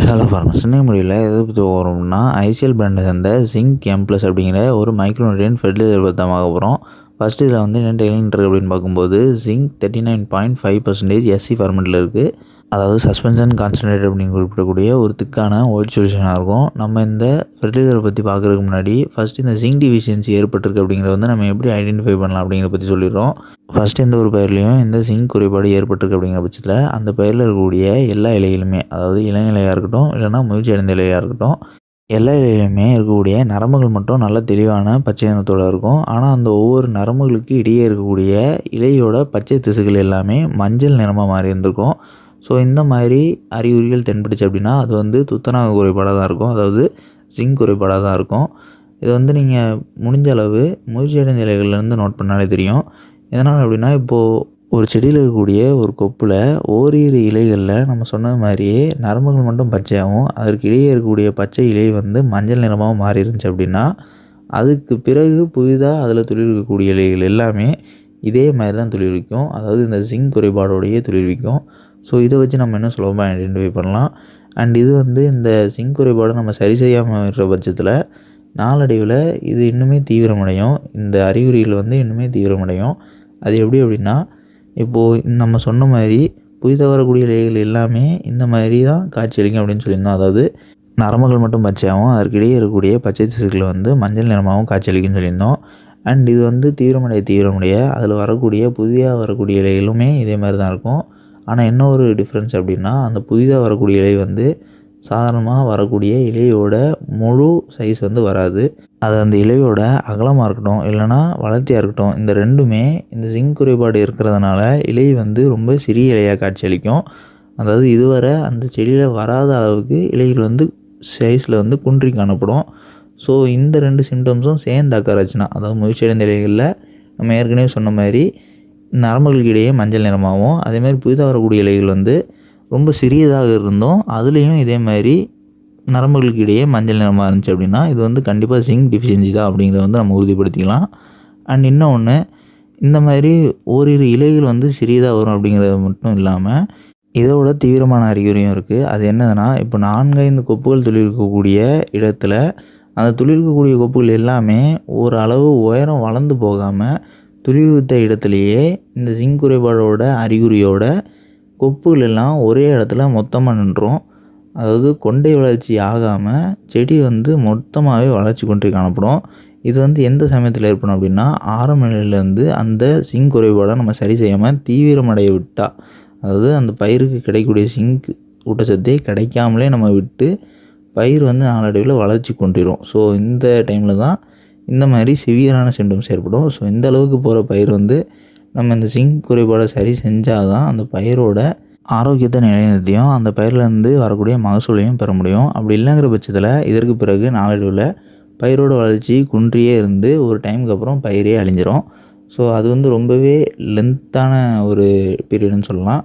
Hello farmers, இன்னைக்கு முடியல எதை பற்றி வரோம்னா ஐசிஎல் பிராண்டை சேர்ந்த ஜிங்க் எம்ப்ளஸ் அப்படிங்கிற ஒரு மைக்ரோநியூட்ரியன்ட் ஃபெர்டிலைசர் பற்றி தான் பார்க்க போகிறோம். ஃபஸ்ட்டு இதில் வந்து என்ன டெய்லிங் இருக்குது அப்படின்னு பார்க்கும்போது ஜிங்க் 39.5% எஸ்சி ஃபார்மெட்டில் இருக்குது. அதாவது சஸ்பென்ஷன் கான்சன்ட்ரேட் அப்படின்னு குறிப்பிடக்கூடிய ஒரு திக்கான ஒயிட் சொல்யூஷனாக இருக்கும். நம்ம இந்த ஃபெர்டிலைசரை பற்றி பார்க்குறதுக்கு முன்னாடி ஃபஸ்ட்டு இந்த ஜிங்க் டிஃபிஷியன்சி ஏற்பட்டிருக்கு அப்படிங்கிறத வந்து நம்ம எப்படி ஐடென்டிஃபை பண்ணலாம் அப்படிங்கிறத பற்றி சொல்லிடுறோம். ஃபஸ்ட்டு எந்த ஒரு பயிர்லையும் இந்த ஜிங்க் குறைபாடு ஏற்பட்டிருக்கு அப்படிங்கிற பட்சத்தில் அந்த பயிரில் இருக்கக்கூடிய எல்லா இலைகளுமே, அதாவது இளநிலையாக இருக்கட்டும் இல்லைனா முயற்சி அடைந்த இலையாக இருக்கட்டும், எல்லா இலையிலுமே இருக்கக்கூடிய நரம்புகள் மட்டும் நல்ல தெளிவான பச்சை நிறத்தோடு இருக்கும். ஆனால் அந்த ஒவ்வொரு நரம்புகளுக்கு இடையே இருக்கக்கூடிய இலையோட பச்சை திசுகள் எல்லாமே மஞ்சள் நிறமாக மாறி இருந்திருக்கும். ஸோ இந்த மாதிரி அறிகுறிகள் தென்பட்டுச்சு அப்படின்னா அது வந்து துத்தநாக குறைபாடாக தான் இருக்கும், அதாவது ஜிங்க் குறைபாடாக தான் இருக்கும். இதை வந்து நீங்கள் முடிஞ்ச அளவு முயற்சி அடைந்த இலைகள்லேருந்து நோட் பண்ணாலே தெரியும். எதனால் அப்படின்னா, இப்போது ஒரு செடியில் இருக்கக்கூடிய ஒரு கொப்பில் ஓரிரு இலைகளில் நம்ம சொன்னது மாதிரியே நரம்புகள் மட்டும் பச்சையாகவும் அதற்கு இடையே இருக்கக்கூடிய பச்சை இலை வந்து மஞ்சள் நிறமாகவும் மாறி இருந்துச்சு அப்படின்னா, அதுக்கு பிறகு புதிதாக அதில் துளிர்விக்கக்கூடிய இலைகள் எல்லாமே இதே மாதிரி தான் துளிர்விக்கும், அதாவது இந்த ஜிங்க் குறைபாடோடையே துளிர்விக்கும். ஸோ இதை வச்சு நம்ம இன்னும் சுலபமாக ஐடென்டிஃபை பண்ணலாம். அண்ட் இது வந்து இந்த ஜிங்க் குறைபாடை நம்ம சரி செய்யாமல் இருக்கிற பட்சத்தில் நாளடைவில் இது இன்னுமே தீவிரமடையும், இந்த அறிகுறிகள் வந்து இன்னுமே தீவிரமடையும். அது எப்படி அப்படின்னா, இப்போது நம்ம சொன்ன மாதிரி புதிதாக வரக்கூடிய இலைகள் எல்லாமே இந்த மாதிரி தான் காட்சியளிக்கும் அப்படின்னு சொல்லியிருந்தோம். அதாவது நரம்புகள் மட்டும் பச்சையாகவும் அதற்கிடையே இருக்கக்கூடிய பச்சை திசுக்கள் வந்து மஞ்சள் நிறமாகவும் காட்சியளிக்கும்னு சொல்லியிருந்தோம். அண்ட் இது வந்து தீவிரமடைய அதில் வரக்கூடிய புதிதாக வரக்கூடிய இலைகளுமே இதே மாதிரி தான் இருக்கும். ஆனால் என்ன ஒரு டிஃப்ரென்ஸ் அப்படின்னா, அந்த புதிதாக வரக்கூடிய இலை வந்து சாதாரணமாக வரக்கூடிய இலையோட முழு சைஸ் வந்து வராது. அது அந்த இலையோட அகலமாக இருக்கட்டும் இல்லைனா வளர்த்தியாக இருக்கட்டும், இந்த ரெண்டுமே இந்த ஜிங்க் குறைபாடு இருக்கிறதுனால இலை வந்து ரொம்ப சிறிய இலையாக காட்சியளிக்கும். அதாவது இதுவரை அந்த செடியில் வராத அளவுக்கு இலைகள் வந்து சைஸில் வந்து குன்றி காணப்படும். ஸோ இந்த ரெண்டு சிம்டம்ஸும் சேர்ந்து அக்கறாச்சுன்னா, அதாவது முயற்சி அடைந்த இலைகளில் நம்ம ஏற்கனவே சொன்ன மாதிரி நரம்புகளுக்கு இடையே மஞ்சள் நிறமாகவும், அதேமாதிரி புதிதாக வரக்கூடிய இலைகள் வந்து ரொம்ப சிறியதாக இருந்தும் அதுலேயும் இதே மாதிரி நரம்புகளுக்கு இடையே மஞ்சள் நிறமாக இருந்துச்சு அப்படின்னா இது வந்து கண்டிப்பாக ஜிங்க் டிஃபிஷியன்சி தான் அப்படிங்கிறத வந்து நம்ம உறுதிப்படுத்திக்கலாம். அண்ட் இன்னொன்று, இந்த மாதிரி ஓரிரு இலைகள் வந்து சிறியதாக வரும் அப்படிங்கிறது மட்டும் இல்லாமல் இதோட தீவிரமான அறிகுறியும் இருக்குது. அது என்னதுன்னா, இப்போ 4-5 கொப்புகள் துளிர்க்கக்கூடிய இடத்துல அந்த துளிர்க்கக்கூடிய கொப்புகள் எல்லாமே ஒரு அளவு உயரம் வளர்ந்து போகாமல் துளிர்வித்த இடத்துலையே இந்த ஜிங்க் குறைபாடோட அறிகுறியோட கொப்புகள் எல்லாம் ஒரே இடத்துல மொத்தமாக நின்றும். அதாவது கொண்டை வளர்ச்சி ஆகாமல் செடி வந்து மொத்தமாகவே வளர்ச்சி கொண்டு காணப்படும். இது வந்து எந்த சமயத்தில் ஏற்படும் அப்படின்னா, ஆரம்ப நிலையிலேருந்து அந்த ஜிங்க் குறைபாடை நம்ம சரி செய்யாமல் தீவிரமடைய விட்டால், அதாவது அந்த பயிருக்கு கிடைக்கக்கூடிய ஜிங்க் ஊட்டச்சத்தே கிடைக்காமலே நம்ம விட்டு பயிர் வந்து நாளடைவில் வளர்ச்சி கொண்டிரும். ஸோ இந்த டைமில் தான் இந்த மாதிரி சிவியரான சிம்டம்ஸ் ஏற்படும். ஸோ இந்த அளவுக்கு போகிற பயிர் வந்து நம்ம இந்த ஜிங்க் குறைபாடை சரி செஞ்சால் தான் அந்த பயிரோட ஆரோக்கியத்தை நிலைநிறுத்தியும் அந்த பயிர்லேருந்து வரக்கூடிய மகசூலையும் பெற முடியும். அப்படி இல்லைங்கிற பட்சத்தில் இதற்கு பிறகு நாளடைவில் பயிரோட வளர்ச்சி குன்றியே இருந்து ஒரு டைமுக்கு அப்புறம் பயிரே அழிஞ்சிரும். ஸோ அது வந்து ரொம்பவே லென்த்தான ஒரு பீரியடுன்னு சொல்லலாம்.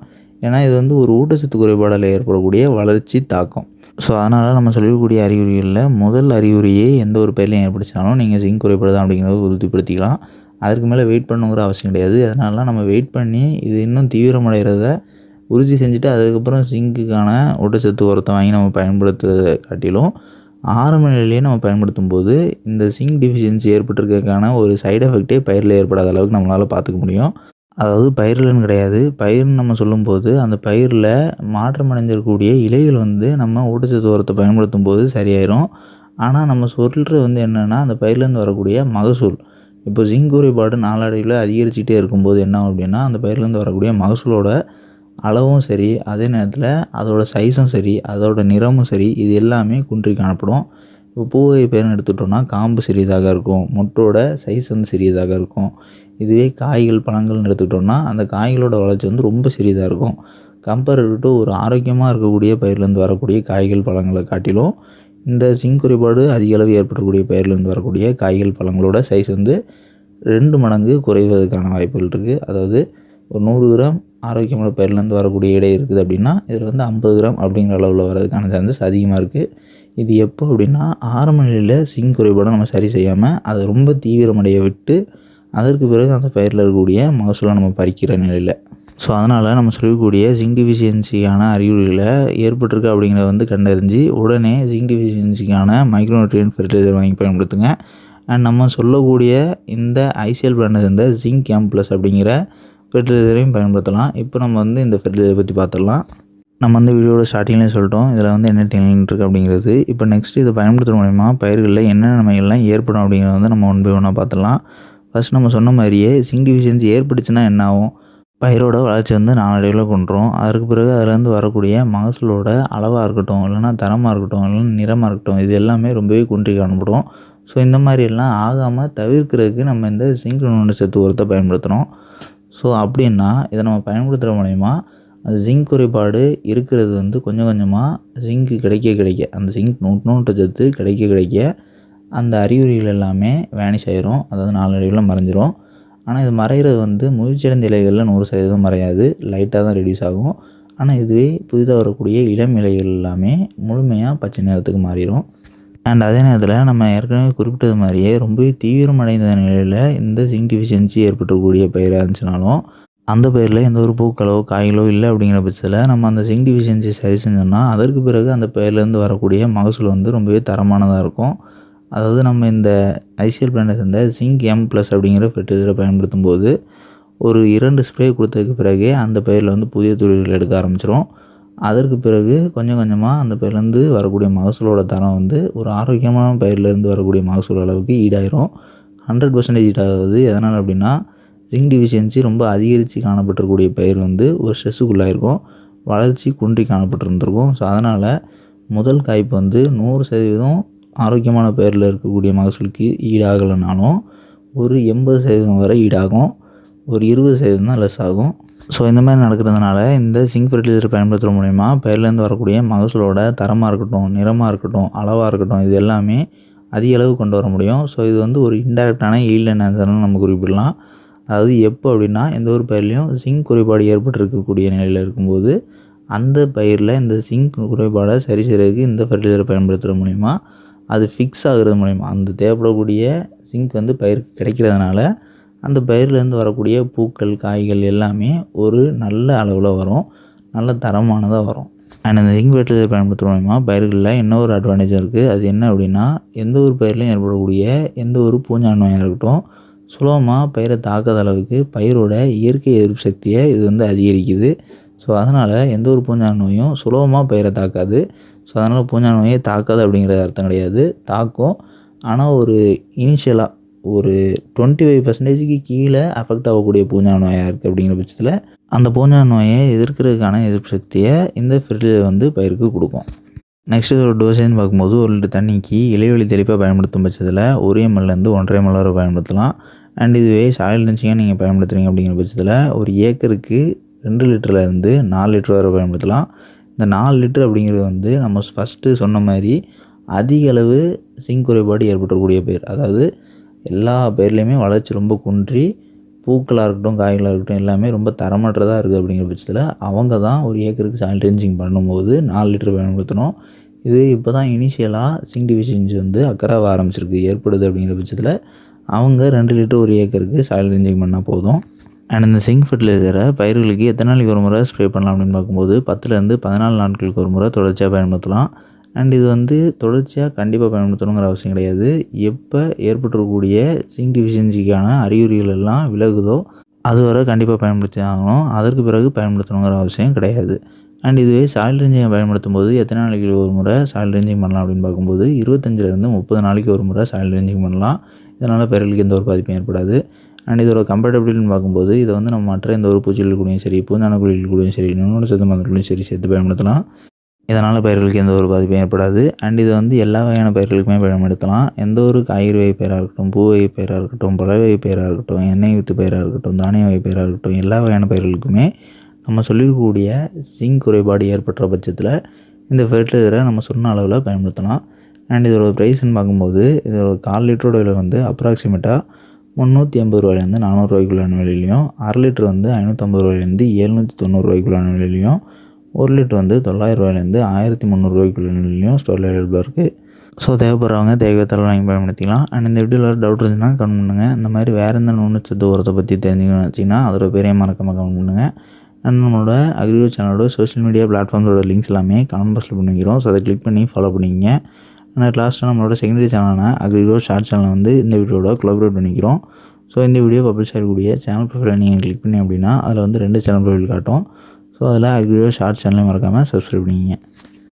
ஏன்னா இது வந்து ஒரு ஊட்டச்சத்து குறைபாடால் ஏற்படக்கூடிய வளர்ச்சி தாக்கம். ஸோ அதனால் நம்ம சொல்லக்கூடிய அறிகுறிகளில் முதல் அறிகுறியே எந்த ஒரு பயிர்லையும் ஏற்படுத்தினாலும் நீங்கள் ஜிங்க் குறைபாடு தான் அப்படிங்கிறத உறுதிப்படுத்திக்கலாம். அதற்கு மேலே வெயிட் பண்ணுங்கிற அவசியம் கிடையாது. அதனால நம்ம வெயிட் பண்ணி இது இன்னும் தீவிரமடைகிறத உறுதி செஞ்சுட்டு அதுக்கப்புறம் ஜிங்க்குக்கான ஊட்டச்சத்து உரத்தை வாங்கி நம்ம பயன்படுத்துறதை காட்டிலும் ஆரம்ப நிலையிலேயே நம்ம பயன்படுத்தும் போது இந்த ஜிங்க் டிஃபிஷியன்சி ஏற்பட்டிருக்கிறதுக்கான ஒரு சைடு எஃபெக்டே பயிரில் ஏற்படாத அளவுக்கு நம்மளால் பார்த்துக்க முடியும். அதாவது பயிரில்னு கிடையாது, பயிர்னு நம்ம சொல்லும்போது அந்த பயிரில் மாற்றம் அடைஞ்சிருக்கக்கூடிய இலைகள் வந்து நம்ம ஊட்டச்சத்து உரத்தை பயன்படுத்தும் போது சரியாயிரும். ஆனால் நம்ம சொல்கிறது வந்து என்னென்னா, அந்த பயிர்லேருந்து வரக்கூடிய மகசூல், இப்போ ஜிங்க் குறைபாடு நாளடைவில் அதிகரிச்சுட்டே இருக்கும்போது என்ன அப்படின்னா, அந்த பயிர்லேருந்து வரக்கூடிய மகசூலோட அளவும் சரி, அதே நேரத்தில் அதோட சைஸும் சரி, அதோட நிறமும் சரி, இது எல்லாமே குன்றி காணப்படும். இப்போ பூவகை பயிர்னு எடுத்துக்கிட்டோம்னா காம்பு சிறியதாக இருக்கும், மொட்டோட சைஸ் வந்து சிறியதாக இருக்கும். இதுவே காய்கள் பழங்கள்னு எடுத்துக்கிட்டோம்னா அந்த காய்களோட வளர்ச்சி வந்து ரொம்ப சிறியதாக இருக்கும். கம்பேர் டு ஒரு ஆரோக்கியமாக இருக்கக்கூடிய பயிர்லேருந்து வரக்கூடிய காய்கள் பழங்களை காட்டிலும் இந்த ஜிங்க் குறைபாடு அதிக அளவு ஏற்படக்கூடிய பயிர்லேருந்து வரக்கூடிய காய்கள் பழங்களோட சைஸ் வந்து 2 மடங்கு குறைவதற்கான வாய்ப்புகள் இருக்குது. அதாவது ஒரு 100 கிராம் ஆரோக்கியமான பயிர்லேருந்து வரக்கூடிய எடை இருக்குது அப்படின்னா இதில் வந்து 50 கிராம் அப்படிங்கிற அளவில் வரதுக்கான சான்சஸ் அதிகமாக இருக்குது. இது எப்போ அப்படின்னா, ஆரம்ப நிலையில் ஜிங்க் குறைபாடை நம்ம சரி செய்யாமல் அதை ரொம்ப தீவிரமடைய விட்டு அதற்கு பிறகு அந்த பயிரில் இருக்கக்கூடிய மகசூலை நம்ம பறிக்கிற நிலையில். ஸோ அதனால் நம்ம சொல்லக்கூடிய ஜிங்க் டிஃபிஷியன்சிக்கான அறிகுறிகளை ஏற்பட்டிருக்கு அப்படிங்கிறத வந்து கண்டறிஞ்சு உடனே ஜிங்க் டிஃபிஷியன்சிக்கான மைக்ரோநியூட்ரியன்ட் ஃபெர்டிலைசர் வாங்கி பயன்படுத்துங்க. அண்ட் நம்ம சொல்லக்கூடிய இந்த ஐசிஎல் பிராண்டை சேர்ந்த ஜிங்க் ப்ளஸ் அப்படிங்கிற ஃபெர்டிலைசரையும் பயன்படுத்தலாம். இப்போ நம்ம வந்து இந்த ஃபெர்டிலைசரை பற்றி பார்த்துடலாம். நம்ம வந்து வீடியோட ஸ்டார்டிங்லேயே சொல்லிட்டோம் இதில் வந்து என்ன டெக்னிக் இருக்குது அப்படிங்கிறது. இப்போ நெக்ஸ்ட்டு இதை பயன்படுத்துகிற மூலமா பயிர்களில் என்னென்ன நன்மைகள்லாம் ஏற்படும் அப்படிங்கிறத வந்து நம்ம ஒன் பை ஒன்னாக பார்த்துடலாம். ஃபஸ்ட் நம்ம சொன்ன மாதிரியே ஜிங்க் டிஃபிஷியன்சி ஏற்பட்டுச்சுன்னா என்ன ஆகும்? பயிரோட வளர்ச்சி வந்து நாளடைவில் கொண்டுரும். அதற்கு பிறகு அதுலேருந்து வரக்கூடிய மகசூலோட அளவாக இருக்கட்டும், இல்லைனா தரமாக இருக்கட்டும், இல்லைனா நிறமாக இருக்கட்டும், இது எல்லாமே ரொம்பவே குன்றி காணப்படும். ஸோ இந்த மாதிரி எல்லாம் ஆகாமல் தவிர்க்கிறதுக்கு நம்ம இந்த ஜிங்க் நுண்ணூட்ட சத்து உரத்தை பயன்படுத்துகிறோம். ஸோ அப்படின்னா இதை நம்ம பயன்படுத்துகிற மூலயமா அந்த ஜிங்க் குறைபாடு இருக்கிறது வந்து கொஞ்சம் கொஞ்சமாக ஜிங்க் கிடைக்க அந்த ஜிங்க் நுண்ணூட்ட சத்து கிடைக்க அந்த அறிகுறிகள் எல்லாமே வேனிஷ் ஆயிரும். அதாவது நாளடைவில் மறைஞ்சிரும். ஆனால் இது மறைகிறது வந்து முதிர்ச்சியடைந்த இலைகளில் 100% மறையாது, லைட்டாக தான் ரெடியூஸ் ஆகும். ஆனால் இதுவே புதிதாக வரக்கூடிய இளம் இலைகள் எல்லாமே முழுமையாக பச்சை நிறத்துக்கு மாறிடும். அண்ட் அதே நேரத்தில் நம்ம ஏற்கனவே குறிப்பிட்டது மாதிரியே ரொம்பவே தீவிரமடைந்த நிலையில் இந்த ஜிங்க் டிஃபிஷியன்சி ஏற்பட்டக்கூடிய பயிராக இருந்துச்சுனாலும் அந்த பயிரில் எந்த ஒரு பூக்களோ காய்களோ இல்லை அப்படிங்கிற பட்சத்தில் நம்ம அந்த ஜிங்க் டிஃபிஷியன்சி சரி செஞ்சோம்னா அதற்கு பிறகு அந்த பயிர்லேருந்து வரக்கூடிய மகசூல் வந்து ரொம்பவே தரமானதாக இருக்கும். அதாவது நம்ம இந்த ஐசிஎல் பிராண்டை சேர்ந்த ஜிங்க் ப்ளஸ் அப்படிங்கிற ஃபெர்டிலைசரை பயன்படுத்தும் போது ஒரு 2 ஸ்ப்ரே கொடுத்ததுக்கு பிறகே அந்த பயிரில் வந்து புதிய துளிர்கள் எடுக்க ஆரம்பிச்சிடும். அதற்கு பிறகு கொஞ்சம் கொஞ்சமாக அந்த பயிர்லேருந்து வரக்கூடிய மகசூலோட தரம் வந்து ஒரு ஆரோக்கியமான பயிர்லேருந்து வரக்கூடிய மகசூல் அளவுக்கு ஈடாயிரும். 100% ஈடாகுது. எதனால் அப்படின்னா ஜிங்க் டிஃபிஷியன்சி ரொம்ப அதிகரித்து காணப்பட்டிருக்கக்கூடிய பயிர் வந்து ஒரு ஸ்ட்ரெஸ்ஸுக்குள்ளாயிருக்கும், வளர்ச்சி குன்றி காணப்பட்டிருந்திருக்கும். ஸோ அதனால் முதல் காய்ப்பு வந்து 100% ஆரோக்கியமான பயிரில் இருக்கக்கூடிய மகசூலுக்கு ஈடாகலைனாலும் ஒரு 80% வரை ஈடாகும், ஒரு 20% தான் லெஸ் ஆகும். ஸோ இந்த மாதிரி நடக்கிறதுனால இந்த ஜிங்க் ஃபெர்டிலைசர் பயன்படுத்துகிற மூலயமா பயிர்லேருந்து வரக்கூடிய மகசூலோட தரமாக இருக்கட்டும், நிறமாக இருக்கட்டும், அளவாக இருக்கட்டும், இது எல்லாமே அதிக அளவு கொண்டு வர முடியும். ஸோ இது வந்து ஒரு இன்டைரக்டான ஈல்ட் என்ஹான்சர்னு நம்ம குறிப்பிடலாம். அதாவது எப்போ அப்படின்னா எந்த ஒரு பயிர்லையும் ஜிங்க் குறைபாடு ஏற்பட்டிருக்கக்கூடிய நிலையில் இருக்கும்போது அந்த பயிரில் இந்த ஜிங்க் குறைபாடை சரி செய்கிறதுக்கு இந்த ஃபெர்டிலைசரை பயன்படுத்துகிற மூலிமா அது ஃபிக்ஸ் ஆகுறது மூலிமா அந்த தேவைப்படக்கூடிய ஜிங்க் வந்து பயிருக்கு கிடைக்கிறதுனால அந்த பயிர்லேருந்து வரக்கூடிய பூக்கள் காய்கள் எல்லாமே ஒரு நல்ல அளவில் வரும், நல்ல தரமானதாக வரும். அண்ட் இந்த ஜிங்க் ஃபெர்டிலைசர் பயன்படுத்துகிற மூலிமா பயிர்களில் இன்னொரு அட்வான்டேஜும் இருக்குது. அது என்ன அப்படின்னா எந்த ஒரு பயிர்லையும் ஏற்படக்கூடிய எந்த ஒரு பூஞ்சான் நோயாக இருக்கட்டும் சுலபமாக பயிரை தாக்காத அளவுக்கு பயிரோட இயற்கை எதிர்ப்பு சக்தியை இது வந்து அதிகரிக்குது. ஸோ அதனால் எந்த ஒரு பூஞ்சான் நோயும் சுலபமாக பயிரை தாக்காது. ஸோ அதனால் பூஞ்சான் நோயை தாக்காது அப்படிங்கிறது அர்த்தம் கிடையாது, தாக்கும். ஆனால் ஒரு இனிஷியலாக ஒரு 25% கீழே அஃபெக்ட் ஆகக்கூடிய பூஞ்சான் நோயாக இருக்குது அப்படிங்கிற பட்சத்தில் அந்த பூஞ்சான் நோயை எதிர்க்கிறதுக்கான எதிர்ப்பு சக்தியை இந்த ஃபெர்டிலைசர் வந்து பயிருக்கு கொடுக்கும். நெக்ஸ்ட் இதோட டோசேஜ்னு பார்க்கும்போது 1 லிட்டர் தண்ணிக்கு இலைவெளி தெளிப்பாக பயன்படுத்தும் பட்சத்தில் 1 ml-லேருந்து 1.5 ml வரை பயன்படுத்தலாம். அண்ட் இதுவே சாயில் ட்ரென்ச்சிங்காக நீங்கள் பயன்படுத்துகிறீங்க அப்படிங்கிற பட்சத்தில் ஒரு ஏக்கருக்கு 2 லிட்டர்லேருந்து 4 லிட்டர் வரை பயன்படுத்தலாம். இந்த 4 லிட்டர் அப்படிங்கிறது வந்து நம்ம ஃபஸ்ட்டு சொன்ன மாதிரி அதிக அளவு ஜிங்க் குறைபாடு ஏற்படக்கூடிய பயிர், அதாவது எல்லா பயிர்லேயுமே வளர்ச்சி ரொம்ப குன்றி பூக்களாக இருக்கட்டும் காய்களாக இருக்கட்டும் எல்லாமே ரொம்ப தரமற்றதாக இருக்குது அப்படிங்கிற பட்சத்தில் அவங்க தான் ஒரு ஏக்கருக்கு சாயில் ட்ரென்ச்சிங் பண்ணும்போது 4 லிட்டர் பயன்படுத்தணும். இது இப்போ தான் இனிஷியலாக ஜிங்க் டிஃபிஷியன்சி வந்து அக்கறாக ஆரம்பிச்சிருக்கு ஏற்படுது அப்படிங்கிற பட்சத்தில் அவங்க 2 லிட்டர் ஒரு ஏக்கருக்கு சாயில் ட்ரென்ச்சிங் பண்ணால் போதும். அண்ட் இந்த ஜிங்க் ஃபெர்டிலைசரை பயிர்களுக்கு எத்தனை நாளைக்கு ஒரு முறை ஸ்ப்ரே பண்ணலாம் அப்படின்னு பார்க்கும்போது 10லேருந்து 14 நாட்களுக்கு ஒரு முறை தொடர்ச்சியாக பயன்படுத்தலாம். அண்ட் இது வந்து தொடர்ச்சியாக கண்டிப்பாக பயன்படுத்தணுங்கிற அவசியம் கிடையாது. எப்போ ஏற்பட்டுருக்கக்கூடிய ஜிங்க் டிஃபிஷியன்சிக்கான அறிகுறிகள் எல்லாம் விலகுதோ அதுவரை கண்டிப்பாக பயன்படுத்தி ஆகணும், அதற்கு பிறகு பயன்படுத்தணுங்கிற அவசியம் கிடையாது. அண்ட் இதுவே சாயில் ட்ரென்ச்சிங்கை பயன்படுத்தும் போது எத்தனை நாளைக்கு ஒரு முறை சாயில் ட்ரென்ச்சிங் பண்ணலாம் அப்படின்னு பார்க்கும்போது 25லேருந்து 30 நாளைக்கு ஒரு முறை சாயில் ட்ரென்ச்சிங் பண்ணலாம். இதனால் பயிர்களுக்கு எந்த ஒரு பாதிப்பும் ஏற்படாது. அண்ட் இதோட கம்பேட்டபிலிட்டின்னு பார்க்கும்போது இதை வந்து நம்ம மற்ற எந்த ஒரு பூச்சிகள் கூடயும் சரி பூஞ்சான குழிகள் கூடயும் சரி நுண்ணூட்ட சத்து மருந்துகளையும் சரி சேர்த்து பயன்படுத்தலாம். இதனால் பயிர்களுக்கு எந்த ஒரு பாதிப்பும் ஏற்படாது. அண்ட் இதை வந்து எல்லா வகையான பயிர்களுக்குமே பயன்படுத்தலாம். எந்த ஒரு காய்கறி வகை பயிராக இருக்கட்டும், பூ வகை பயிராக இருக்கட்டும், பழ வகை பயிராக இருக்கட்டும், எண்ணெய் வித்து பயிராக இருக்கட்டும், தானிய வகை பயிராக இருக்கட்டும், எல்லா வகையான பயிர்களுக்குமே நம்ம சொல்லியிருக்கக்கூடிய ஜிங்க் குறைபாடு ஏற்பட்ட பட்சத்தில் இந்த ஃபெர்டிலைசரை நம்ம சொன்ன அளவில் பயன்படுத்தலாம். அண்ட் இதோட ப்ரைஸ்ன்னு பார்க்கும்போது இதோட 1/4 லிட்டரோட விலை வந்து அப்ராக்சிமேட்டாக 380 ரூபாயிலேருந்து 400 ரூபாய்க்குள்ளான விலையிலையும், 1/2 லிட்டர் வந்து 550 ரூபாயிலேருந்து 790 ரூபாய்க்குள்ளான விலையிலையும், 1 லிட்டர் வந்து 900 ரூபாயிலேருந்து 1300 ரூபாய்க்குள்ளான விலையிலையும் ஸ்டோரில் அவைலபிளாக இருக்குது. ஸோ தேவைப்படுறவங்க தேவையத்தால் வாங்கி பயன்படுத்திக்கலாம். அண்ட் இந்த வீடியோவில் டவுட் இருந்துச்சுன்னா கமெண்ட் பண்ணுங்கள். இந்த மாதிரி வேறு எந்த நுண்ணூட்டச்சத்து உரத்தை பற்றி தெரிஞ்சுக்கணும்னு வச்சிங்கன்னா அதோட பேரையும் மறக்காமல் கமெண்ட் பண்ணுங்கள். அண்ட் நம்மளோட அக்ரிகோ சேனலோட சோஷியல் மீடியா பிளாட்ஃபார்ம்ஸோட லிங்க்ஸ் எல்லாமே கமெண்ட் பாக்ஸில் பண்ணிக்கிறோம். ஸோ அதை கிளிக் பண்ணி ஃபாலோ பண்ணிக்கங்க. அண்ட் லாஸ்ட்டாக நம்மளோட செகண்டரி சேனலான அக்ரிகோ ஷார்ட் சேனலை வந்து இந்த வீடியோட கொலாபரேட் பண்ணிக்கிறோம். ஸோ இந்த வீடியோ பப்ளிஷ் ஆகக்கூடிய சேனல் ப்ரொஃபைலை நீங்கள் கிளிக் பண்ணி அப்படின்னா அதில் வந்து 2 சேனல் ப்ரொஃபைல் காட்டும். ஸோ அதில் அக்ரிகோ ஷார்ட் சேனலையும் மறக்காமல் சப்ஸ்கிரைப் பண்ணிக்கங்க.